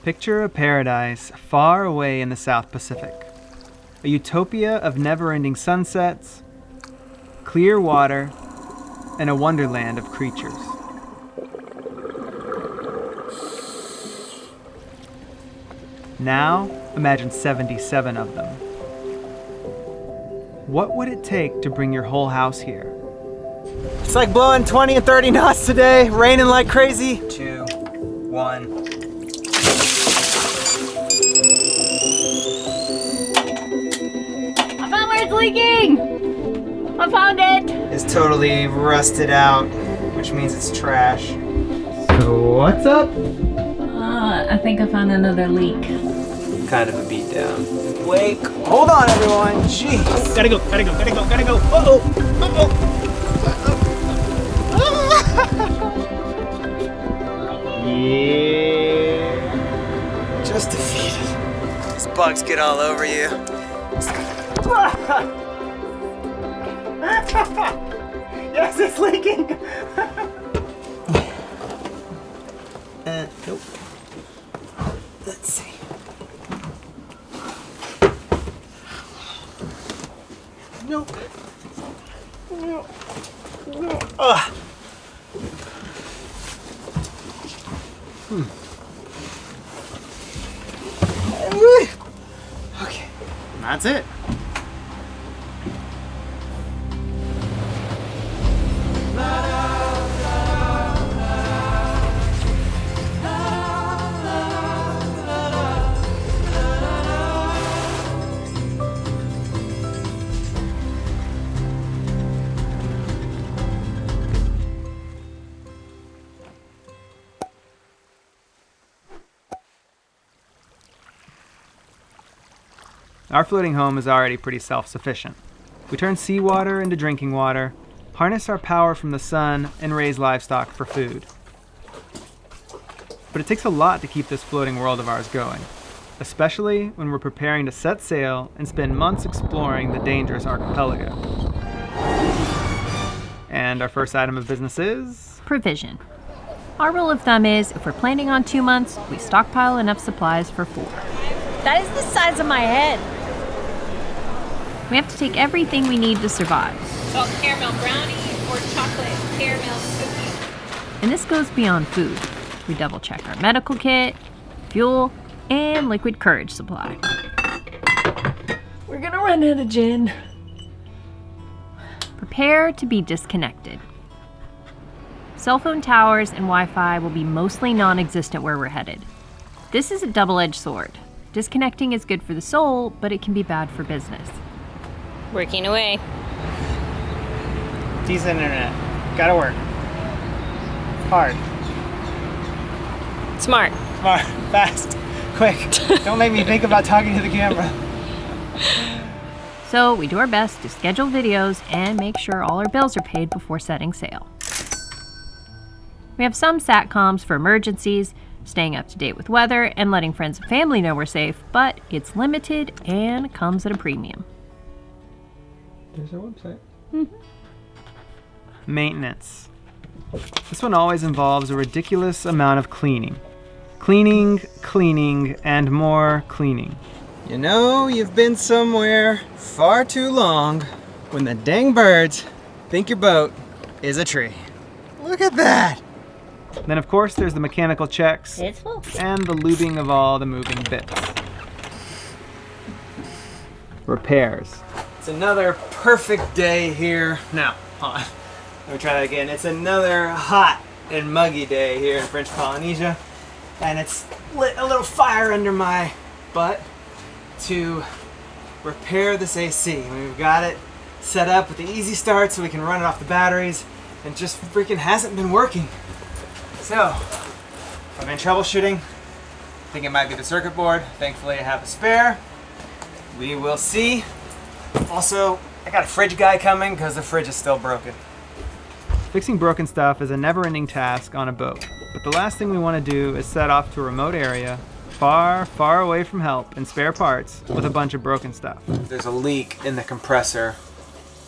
Picture a paradise far away in the South Pacific. A utopia of never-ending sunsets, clear water, and a wonderland of creatures. Now, imagine 77 of them. What would it take to bring your whole house here? It's like blowing 20 and 30 knots today, raining like crazy. 2, 1. I found where it's leaking! I found it! It's totally rusted out, which means it's trash. So what's up? I think I found another leak. Kind of a beatdown. Wait, hold on everyone, jeez. Gotta go. Uh-oh. Yeah. Just defeated. These bugs get all over you. Yes, it's leaking. Nope. Let's see. Nope. Ugh. Okay, that's it. Our floating home is already pretty self-sufficient. We turn seawater into drinking water, harness our power from the sun, and raise livestock for food. But it takes a lot to keep this floating world of ours going, especially when we're preparing to set sail and spend months exploring the Dangerous Archipelago. And our first item of business is... Provision. Our rule of thumb is, if we're planning on 2 months, we stockpile enough supplies for 4. That is the size of my head. We have to take everything we need to survive. Salt caramel brownie or chocolate caramel cookie. And this goes beyond food. We double check our medical kit, fuel, and liquid courage supply. We're gonna run out of gin. Prepare to be disconnected. Cell phone towers and Wi-Fi will be mostly non-existent where we're headed. This is a double-edged sword. Disconnecting is good for the soul, but it can be bad for business. Working away. Decent internet. Gotta work. Hard. Smart. Smart. Fast. Quick. Don't make me think about talking to the camera. So we do our best to schedule videos and make sure all our bills are paid before setting sail. We have some SATCOMs for emergencies, staying up to date with weather, and letting friends and family know we're safe, but it's limited and comes at a premium. There's our website. Maintenance. This one always involves a ridiculous amount of cleaning. Cleaning, cleaning, and more cleaning. You know, you've been somewhere far too long when the dang birds think your boat is a tree. Look at that! Then of course there's the mechanical checks It's full. and the lubing of all the moving bits. Repairs. It's another perfect day here. Now, hold on. Let me try that again. It's another hot and muggy day here in French Polynesia. And it's lit a little fire under my butt to repair this AC. We've got it set up with the easy start so we can run it off the batteries, and just freaking hasn't been working. So, I've been troubleshooting. I think it might be the circuit board. Thankfully I have a spare. We will see. Also, I got a fridge guy coming because the fridge is still broken. Fixing broken stuff is a never-ending task on a boat, but the last thing we want to do is set off to a remote area, far, far away from help and spare parts, with a bunch of broken stuff. There's a leak in the compressor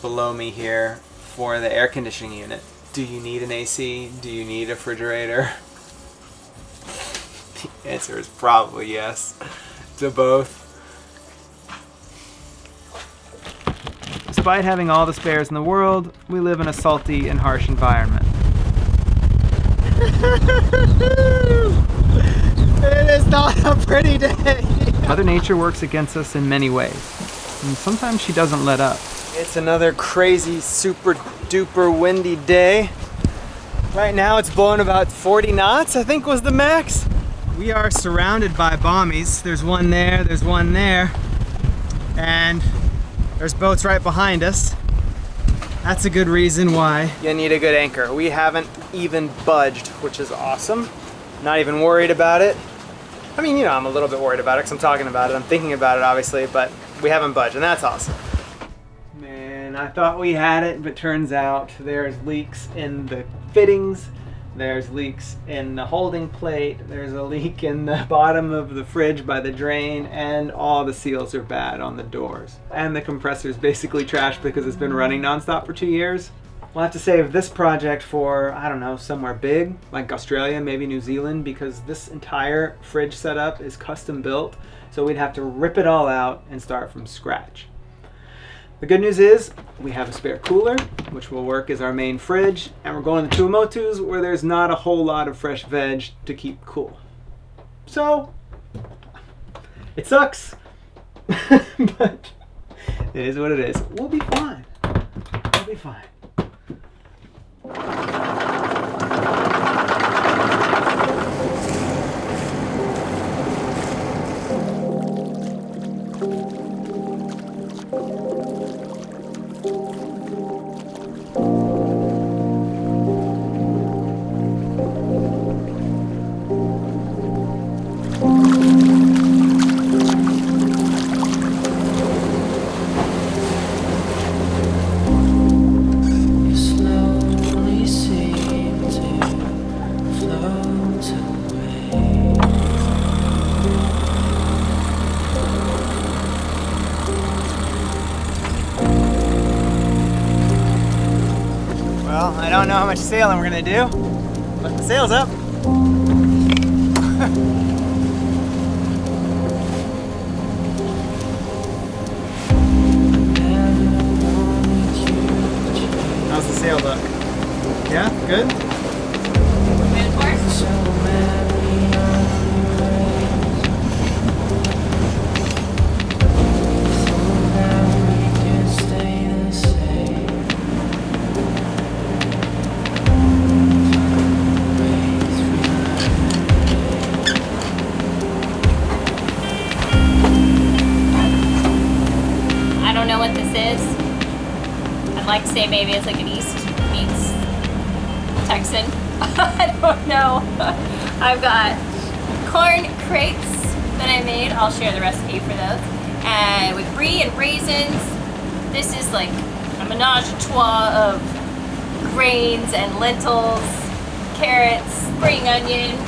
below me here for the air conditioning unit. Do you need an AC? Do you need a refrigerator? The answer is probably yes to both. Despite having all the spares in the world, we live in a salty and harsh environment. It is not a pretty day. Mother Nature works against us in many ways, and sometimes she doesn't let up. It's another crazy, super duper windy day. Right now it's blowing about 40 knots, I think was the max. We are surrounded by bommies. There's one there, and there's boats right behind us. That's a good reason why you need a good anchor. We haven't even budged, which is awesome. Not even worried about it. I mean, you know, I'm a little bit worried about it because I'm talking about it. I'm thinking about it, obviously, but we haven't budged, and that's awesome. Man, I thought we had it, but turns out there's leaks in the fittings. There's leaks in the holding plate. There's a leak in the bottom of the fridge by the drain, and all the seals are bad on the doors. And the compressor's basically trashed because it's been running nonstop for 2 years. We'll have to save this project for, I don't know, somewhere big, like Australia, maybe New Zealand, because this entire fridge setup is custom built, so we'd have to rip it all out and start from scratch. The good news is we have a spare cooler, which will work as our main fridge, and we're going to Tuamotus, where there's not a whole lot of fresh veg to keep cool. So, it sucks, but it is what it is. We'll be fine. We'll be fine. Well, I don't know how much sailing we're gonna do, but the sail's up. How's the sail look? Yeah, good? Red horse? I don't know what this is. I'd like to say maybe it's like an East meets Texan. I don't know. I've got corn crepes that I made. I'll share the recipe for those. And with brie and raisins. This is like a menage a trois of grains and lentils, carrots, spring onion,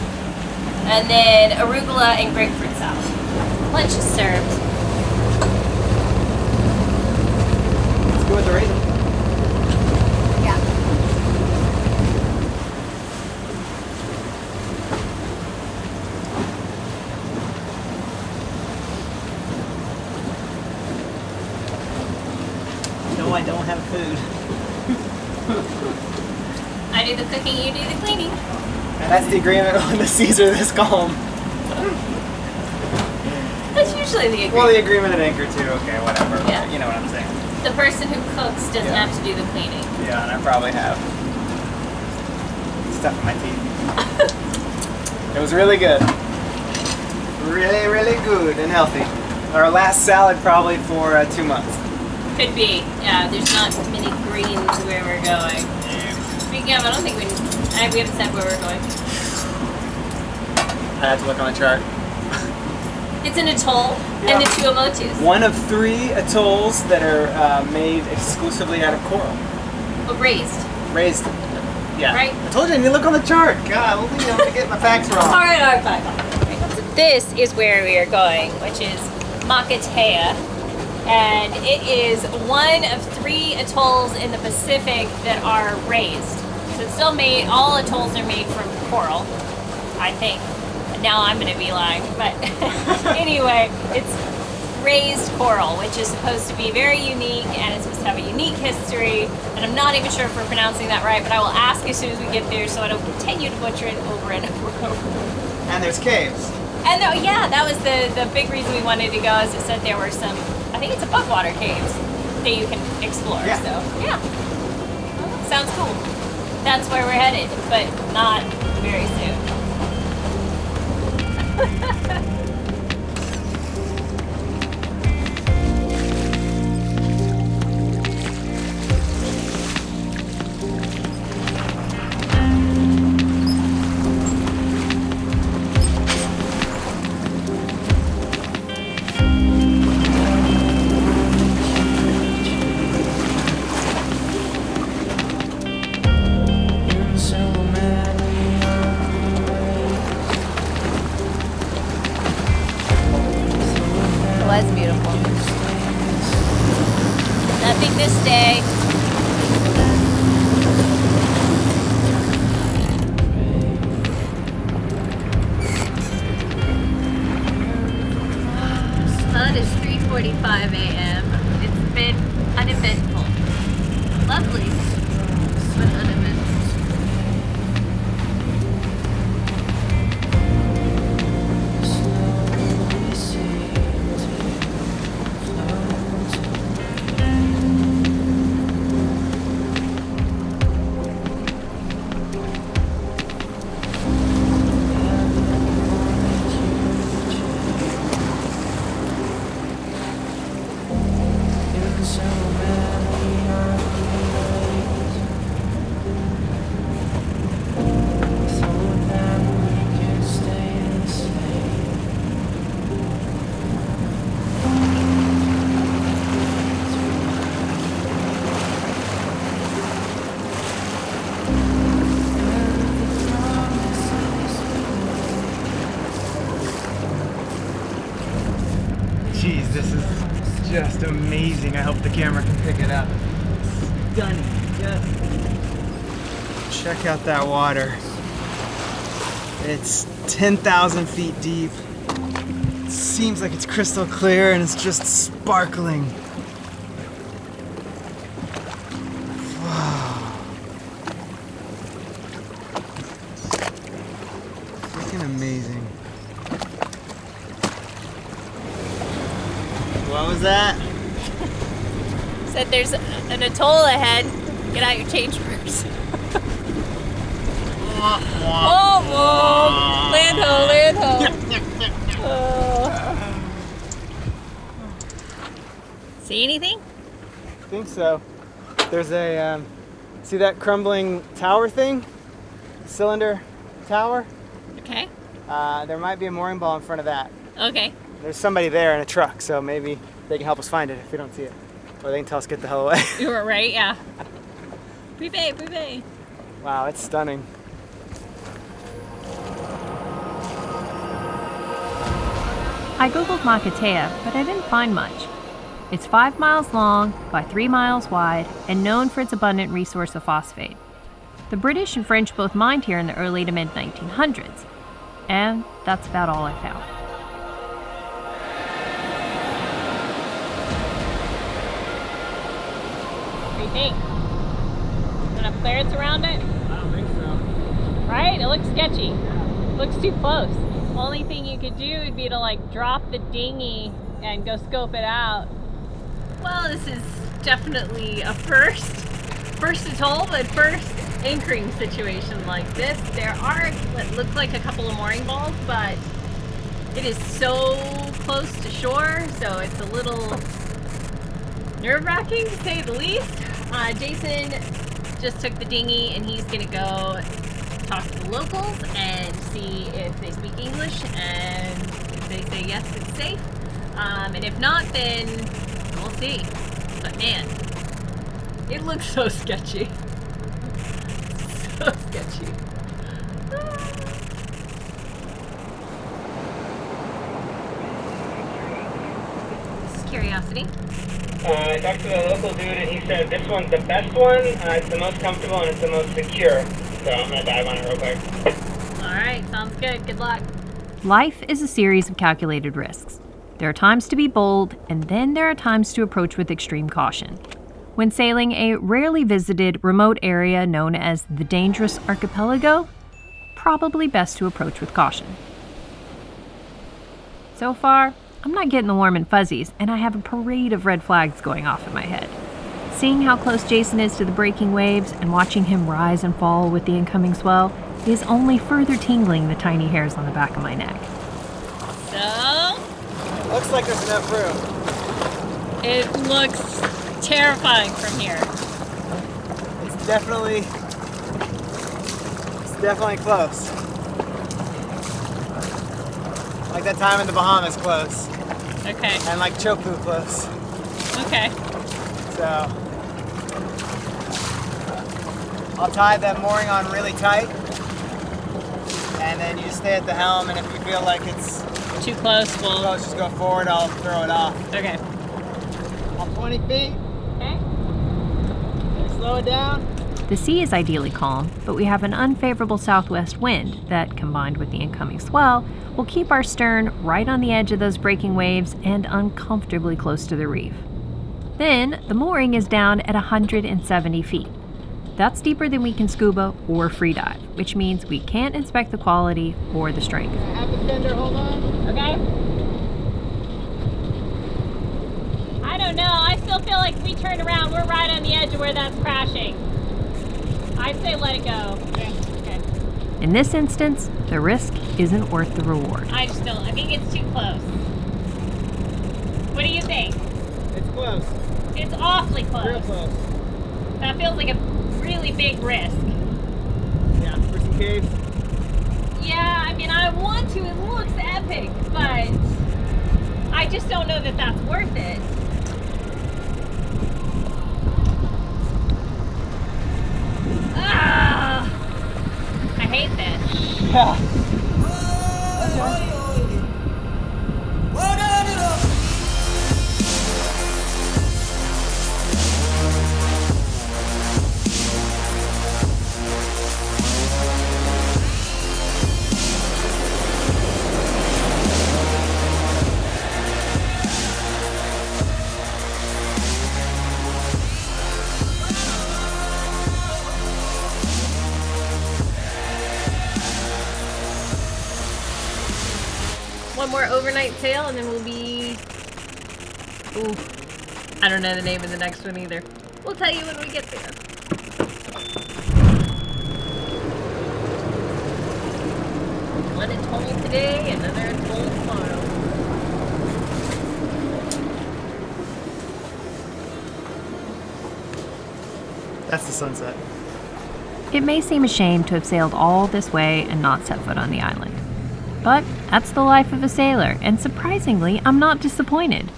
and then arugula and grapefruit salad. Lunch is served. Let's go with the raisin. Yeah. No, I don't have food. I do the cooking, you do the cleaning. And that's the agreement on the seas are this calm. That's usually the agreement. Well, the agreement at anchor too. Okay, whatever. Yeah. You know what I'm saying. The person who cooks doesn't Yeah. have to do the cleaning. Yeah, and I probably have stuff in my teeth. It was really good. Really, really good and healthy. Our last salad probably for 2 months. Could be. Yeah, there's not many greens where we're going. Speaking of, I don't think we haven't said where we're going. I had to look on the chart. It's an atoll and the Tuamotus. One of 3 atolls that are made exclusively out of coral. But raised. Raised. Yeah. Right. I told you I need to look on the chart. God, I'm gonna get my facts wrong. Alright, fine. This is where we are going, which is Makatea. And it is one of 3 atolls in the Pacific that are raised. So it's still made, all atolls are made from coral, I think. Now I'm gonna be lying, but anyway, it's raised coral, which is supposed to be very unique, and it's supposed to have a unique history, and I'm not even sure if we're pronouncing that right, but I will ask as soon as we get there so I don't continue to butcher it over and over. And there's caves. And yeah, that was the big reason we wanted to go, is it said there were some, I think it's above water caves that you can explore. Yeah. So yeah, sounds cool. That's where we're headed, but not very soon. It was beautiful. Nothing to stay. Sun is 3:45 a.m. It's been uneventful. Lovely, but uneventful. Jeez, this is just amazing. I hope the camera can pick it up. Stunning. Just check out that water. It's 10,000 feet deep. It seems like it's crystal clear and it's just sparkling. Wow. Freaking amazing. What was that? Said there's an atoll ahead. Get out your change purse. Whoa, whoa. Land ho, land ho. See anything? I think so. There's a, see that crumbling tower thing? Cylinder tower? Okay. There might be a mooring ball in front of that. Okay. There's somebody there in a truck, so maybe they can help us find it if we don't see it. Or they can tell us to get the hell away. You were right, yeah. Privé. Wow, it's stunning. I googled Makatea, but I didn't find much. It's 5 miles long by 3 miles wide and known for its abundant resource of phosphate. The British and French both mined here in the early to mid 1900s, and that's about all I found. What do you think? Enough clearance around it? I don't think so. Right? It looks sketchy. Looks too close. Only thing you could do would be to like drop the dinghy and go scope it out. Well, this is definitely a first atoll, but first anchoring situation like this. There are what looks like a couple of mooring balls, but it is so close to shore, so it's a little nerve-wracking to say the least. Jason just took the dinghy and he's gonna go talk to the locals and see if they speak English, and if they say yes, it's safe. And if not, then we'll see. But man, it looks so sketchy. So sketchy. This is curiosity. I talked to the local dude and he said this one's the best one, it's the most comfortable, and it's the most secure. So I'm gonna dive on it real quick. All right, sounds good. Good luck. Life is a series of calculated risks. There are times to be bold, and then there are times to approach with extreme caution. When sailing a rarely visited remote area known as the Dangerous Archipelago, probably best to approach with caution. So far, I'm not getting the warm and fuzzies, and I have a parade of red flags going off in my head. Seeing how close Jason is to the breaking waves and watching him rise and fall with the incoming swell is only further tingling the tiny hairs on the back of my neck. So, Looks like there's enough room. it looks terrifying from here. It's definitely close. Like that time in the Bahamas close. Okay. And like Chopu close. Okay. So I'll tie the mooring on really tight, and then you just stay at the helm, and if you feel like it's Too close, we'll... close, just go forward, I'll throw it off. Okay. I'm 20 feet. Okay. Slow it down. The sea is ideally calm, but we have an unfavorable southwest wind that, combined with the incoming swell, will keep our stern right on the edge of those breaking waves and uncomfortably close to the reef. Then, the mooring is down at 170 feet. That's deeper than we can scuba or freedive, which means we can't inspect the quality or the strength. Have the fender hold on. Okay. I don't know. I still feel like if we turn around, we're right on the edge of where that's crashing. I'd say let it go. Okay. In this instance, the risk isn't worth the reward. I think it's too close. What do you think? It's close. It's awfully close. Real close. That feels like a really big risk. Yeah, for some caves. Yeah, I mean, I want to. It looks epic, but I just don't know that that's worth it. Ah, I hate this. Yeah. One more overnight sail and then we'll be... Ooh, I don't know the name of the next one either. We'll tell you when we get there. One atoll today, another atoll tomorrow. That's the sunset. It may seem a shame to have sailed all this way and not set foot on the island. But that's the life of a sailor, and surprisingly, I'm not disappointed.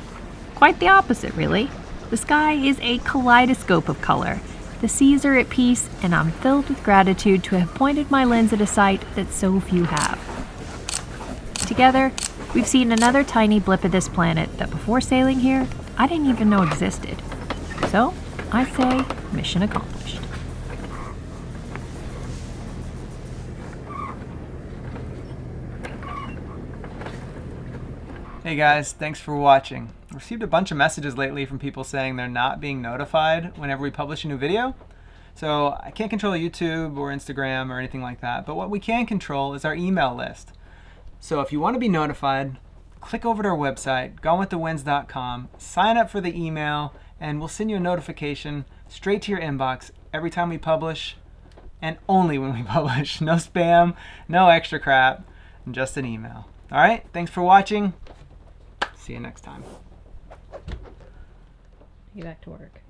Quite the opposite, really. The sky is a kaleidoscope of color. The seas are at peace, and I'm filled with gratitude to have pointed my lens at a sight that so few have. Together, we've seen another tiny blip of this planet that before sailing here, I didn't even know existed. So, I say, mission accomplished. Hey guys, thanks for watching. I received a bunch of messages lately from people saying they're not being notified whenever we publish a new video. So I can't control YouTube or Instagram or anything like that, but what we can control is our email list. So if you want to be notified, click over to our website, gonewiththewinds.com, sign up for the email, and we'll send you a notification straight to your inbox every time we publish, and only when we publish. No spam, no extra crap, just an email. All right, thanks for watching. See you next time. Get back to work.